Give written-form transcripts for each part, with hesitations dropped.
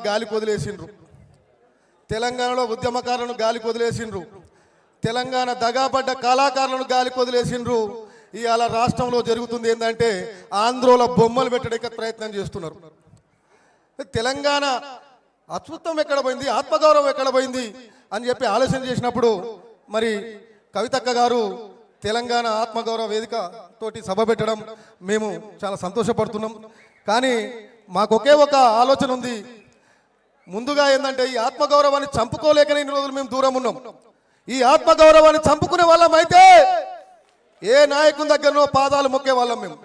గాలికి వదిలేసిండ్రు, తెలంగాణలో ఉద్యమకారులను గాలికి వదిలేసిండ్రు, తెలంగాణ దగాపడ్డ కళాకారులను గాలికి వదిలేసిండ్రు. ఇవాళ రాష్ట్రంలో జరుగుతుంది ఏంటంటే ఆంధ్రోల బొమ్మలు పెట్టడానికి ప్రయత్నం చేస్తున్నారు. తెలంగాణ అస్తిత్వం ఎక్కడ పోయింది, ఆత్మగౌరవం ఎక్కడ పోయింది అని చెప్పి ఆలోచన చేసినప్పుడు మరి కవితక్క గారు తెలంగాణ ఆత్మగౌరవ వేదిక తోటి సభ పెట్టడం మేము చాలా సంతోషపడుతున్నాం. కానీ మాకు ఒకే ఒక ఆలోచన ఉంది. ముందుగా ఏంటంటే ఈ ఆత్మగౌరవాన్ని చంపుకోలేకనే ఇన్ని రోజులు మేము దూరం ఉన్నాం. ఈ ఆత్మగౌరవాన్ని చంపుకునే వాళ్ళం అయితే ఏ నాయకుని దగ్గరనో పాదాలు మొక్కే వాళ్ళం మేము.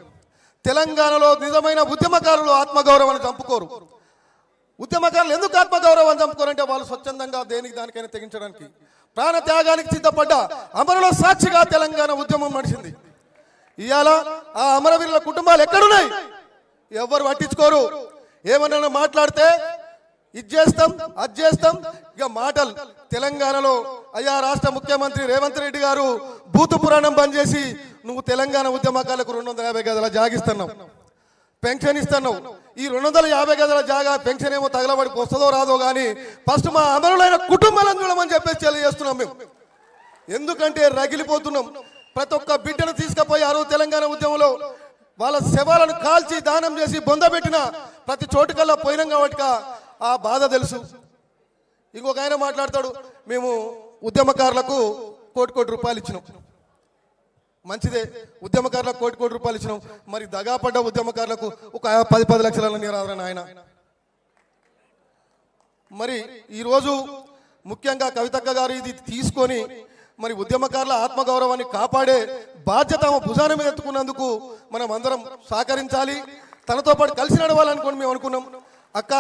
తెలంగాణలో నిజమైన ఉద్యమకారులు ఆత్మగౌరవాన్ని చంపుకోరు. ఉద్యమకారులు ఎందుకు ఆత్మగౌరవాన్ని చంపుకోరంటే వాళ్ళు స్వచ్ఛందంగా దేనికి దానికైనా తెగించడానికి ప్రాణ త్యాగానికి సిద్ధపడ్డ అమరుల సాక్షిగా తెలంగాణ ఉద్యమం నడిచింది. ఇవాళ ఆ అమరవీరుల కుటుంబాలు ఎక్కడున్నాయి? ఎవరు పట్టించుకోరు. ఏమన్నా మాట్లాడితే ఇది చేస్తాం అది చేస్తాం ఇక మాటలు. తెలంగాణలో అయ్యా రాష్ట్ర ముఖ్యమంత్రి రేవంత్ రెడ్డి గారు భూతు పురాణం బంద్ చేసి నువ్వు తెలంగాణ ఉద్యమకాలకు 250 గదుల జాగిస్తున్నావు, పెన్షన్ ఇస్తున్నావు. ఈ 250 గదుల జాగా పెన్షన్ ఏమో తగలబడికి వస్తుందో రాదో కానీ ఫస్ట్ మా అమరులైన కుటుంబాలను చూడమని చెప్పేసి తెలియజేస్తున్నాం మేము. ఎందుకంటే రగిలిపోతున్నాం. ప్రతి ఒక్క బిడ్డను తీసుకుపోయి ఆ రోజు తెలంగాణ ఉద్యమంలో వాళ్ళ శవాలను కాల్చి దానం చేసి బొందబెట్టిన ప్రతి చోటుకల్లా పోయినాం కాబట్టి ఆ బాధ తెలుసు. ఇంకొక ఆయన మాట్లాడతాడు, మేము ఉద్యమకారులకు కోటి రూపాయలు ఇచ్చినాం. మంచిదే, ఉద్యమకారులకు కోటి రూపాయలు ఇచ్చినాం. మరి దగాపడ్డ ఉద్యమకారులకు ఒక 10 లక్షల నీరాదరణ ఆయన. మరి ఈరోజు ముఖ్యంగా కవితక్క గారు ఇది తీసుకొని మరి ఉద్యమకారుల ఆత్మగౌరవాన్ని కాపాడే బాధ్యత భుజాన మీద ఎత్తుకున్నందుకు మనం అందరం సహకరించాలి, తనతో పాటు కలిసి నడవాలనుకోని మేము అనుకున్నాం. అక్క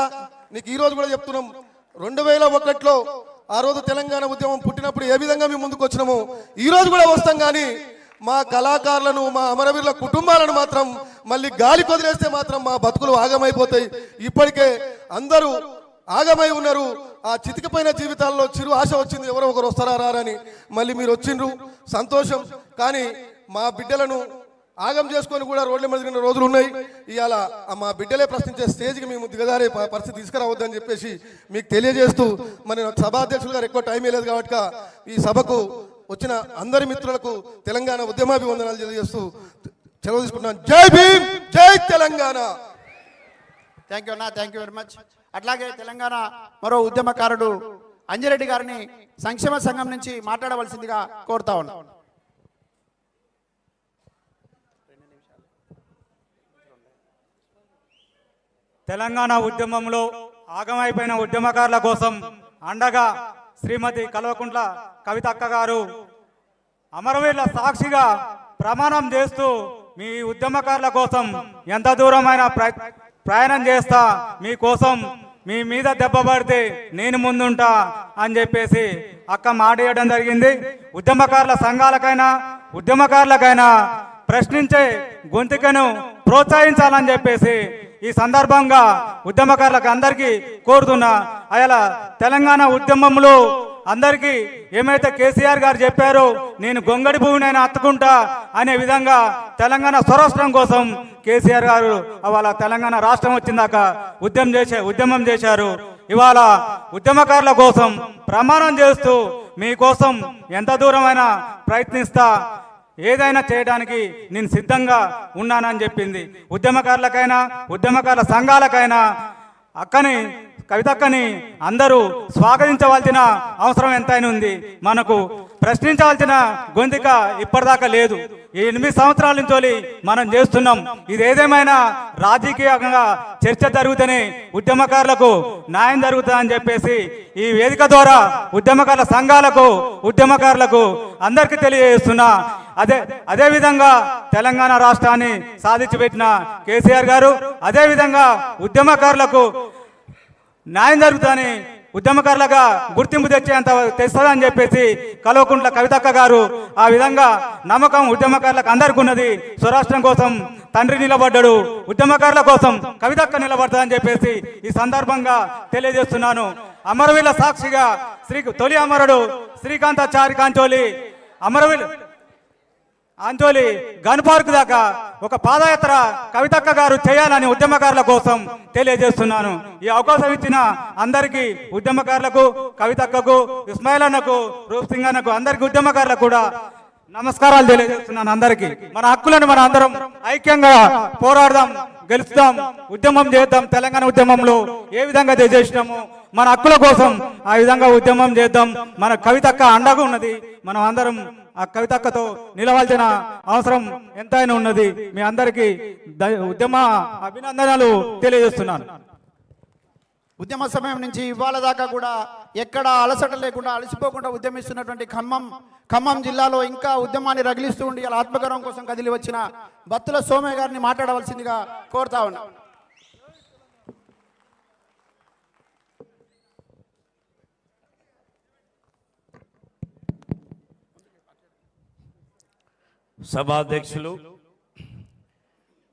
నీకు ఈరోజు కూడా చెప్తున్నాం, 2001లో ఆ రోజు తెలంగాణ ఉద్యమం పుట్టినప్పుడు ఏ విధంగా మేము ముందుకు వచ్చినామో ఈరోజు కూడా వస్తాం. కానీ మా కళాకారులను మా అమరవీరుల కుటుంబాలను మాత్రం మళ్ళీ గాలి కొదిలేస్తే మాత్రం మా బతుకులు ఆగమైపోతాయి. ఇప్పటికే అందరూ ఆగమై ఉన్నారు. ఆ చితికిపోయిన జీవితాల్లో చిరు ఆశ వచ్చింది, ఎవరో ఒకరు వస్తారా రారని. మళ్ళీ మీరు వచ్చిండ్రు, సంతోషం. కానీ మా బిడ్డలను ఆగం చేసుకొని కూడా రోడ్ల మీద తిరిగిన రోజులు ఉన్నాయి. ఇవాళ మా బిడ్డలే ప్రశ్నించే స్టేజ్కి మేము దిగజారే పరిస్థితి తీసుకురావద్దని చెప్పేసి మీకు తెలియజేస్తూ, మరి సభాధ్యక్షులు గారు ఎక్కువ టైం లేదు కాబట్టి ఈ సభకు వచ్చిన అందరి మిత్రులకు తెలంగాణ ఉద్యమాభివందనాలు తెలియజేస్తూ సెలవు తీసుకుంటున్నాను. జై భీమ్, జై తెలంగాణ. థ్యాంక్ యూ అన్న, థ్యాంక్ యూ వెరీ మచ్. అట్లాగే తెలంగాణ మరో ఉద్యమకారుడు అంజిరెడ్డి గారిని సంక్షేమ సంఘం నుంచి మాట్లాడవలసిందిగా కోరుతా ఉన్నా. తెలంగాణ ఉద్యమంలో ఆగమైపోయిన ఉద్యమకారుల కోసం అండగా శ్రీమతి కల్వకుంట్ల కవితక్క గారు అమరవీరుల సాక్షిగా ప్రమాణం చేస్తూ మీ ఉద్యమకారుల కోసం ఎంత దూరమైన ప్రయాణం చేస్తా, మీకోసం మీ మీద దెబ్బ పడితే నేను ముందుంటా అని చెప్పేసి అక్క మాట ఇవ్వడం జరిగింది. ఉద్యమకారుల సంఘాలకైనా ఉద్యమకారులకైనా ప్రశ్నించే గొంతుకను ప్రోత్సహించాలని చెప్పేసి ఈ సందర్భంగా ఉద్యమకారులకు అందరికీ కోరుతున్నా. అలా తెలంగాణ ఉద్యమంలో అందరికీ ఏమైతే కేసీఆర్ గారు చెప్పారో నేను గొంగడి భూమినైనా అత్తుకుంటా అనే విధంగా తెలంగాణ స్వరాష్ట్రం కోసం కేసీఆర్ గారు ఇవాళ తెలంగాణ రాష్ట్రం వచ్చిందాక ఉద్యమం చేశారు. ఇవాళ ఉద్యమకారుల కోసం ప్రమాణం చేస్తూ మీకోసం ఎంత దూరమైనా ప్రయత్నిస్తా, ఏదైనా చేయడానికి నేను సిద్ధంగా ఉన్నానని చెప్పింది. ఉద్యమకారులకైనా ఉద్యమకారుల సంఘాలకైనా అక్కని కవితక్కని అందరూ స్వాగతించవలసిన అవసరం ఎంతైనా ఉంది. మనకు ప్రశ్నించవలసిన గొంతుక ఇప్పటిదాకా లేదు. ఈ 8 సంవత్సరాల నుంచి మనం చేస్తున్నాం. ఇది ఏదేమైనా రాజకీయంగా చర్చ జరుగుతూనే ఉద్యమకారులకు న్యాయం జరుగుతుందని చెప్పేసి ఈ వేదిక ద్వారా ఉద్యమకారుల సంఘాలకు ఉద్యమకారులకు అందరికీ తెలియజేస్తున్నా. అదేవిధంగా తెలంగాణ రాష్ట్రాన్ని సాధించి పెట్టిన కేసీఆర్ గారు అదేవిధంగా ఉద్యమకారులకు న్యాయం జరుగుతుందని ఉద్యమకారులుగా గుర్తింపు తెస్తుందని చెప్పేసి కల్వకుంట్ల కవితక్క గారు ఆ విధంగా నమ్మకం ఉద్యమకారులకు అందరికీ ఉన్నది. స్వరాష్ట్రం కోసం తండ్రి నిలబడ్డాడు, ఉద్యమకారుల కోసం కవితక్క నిలబడతాదని చెప్పేసి ఈ సందర్భంగా తెలియజేస్తున్నాను. అమరవీరుల సాక్షిగా తొలి అమరుడు శ్రీకాంతాచారి కాంచోలి ఆంచోలి గన్ పార్క్ దాకా ఒక పాదయాత్ర కవితక్క గారు చేయాలని ఉద్యమకారుల కోసం తెలియజేస్తున్నాను. ఈ అవకాశం ఇచ్చిన అందరికీ ఉద్యమకారులకు, కవితక్కకు, ఇస్మాయిల్ అన్నకు, రూప్ సింగ్ అన్నకు, అందరికీ ఉద్యమకారులకు కూడా నమస్కారాలు తెలియజేస్తున్నాను. అందరికీ మన హక్కులను మన అందరం ఐక్యంగా పోరాడదాం, గెలుస్తాం, ఉద్యమం చేద్దాం. తెలంగాణ ఉద్యమంలో ఏ విధంగా చేసినాము మన హక్కుల కోసం ఆ విధంగా ఉద్యమం చేద్దాం. మన కవితక్క అండగా ఉన్నది. మనం అందరం ఆ కవితక్కతో నిలవాల్సిన అవసరం ఎంతైనా ఉన్నది. మీ అందరికీ ఉద్యమ అభినందనలు తెలియజేస్తున్నాను. ఉద్యమ సమయం నుంచి ఇవాళ దాకా కూడా ఎక్కడ అలసట లేకుండా అలసిపోకుండా ఉద్యమిస్తున్నటువంటి ఖమ్మం జిల్లాలో ఇంకా ఉద్యమాన్ని రగిలిస్తూ ఉండి ఇలా ఆత్మగౌరవం కోసం కదిలి వచ్చిన బత్తుల సోమయ్య గారిని మాట్లాడవలసిందిగా కోరుతా ఉన్నా. సభాధ్యక్షులు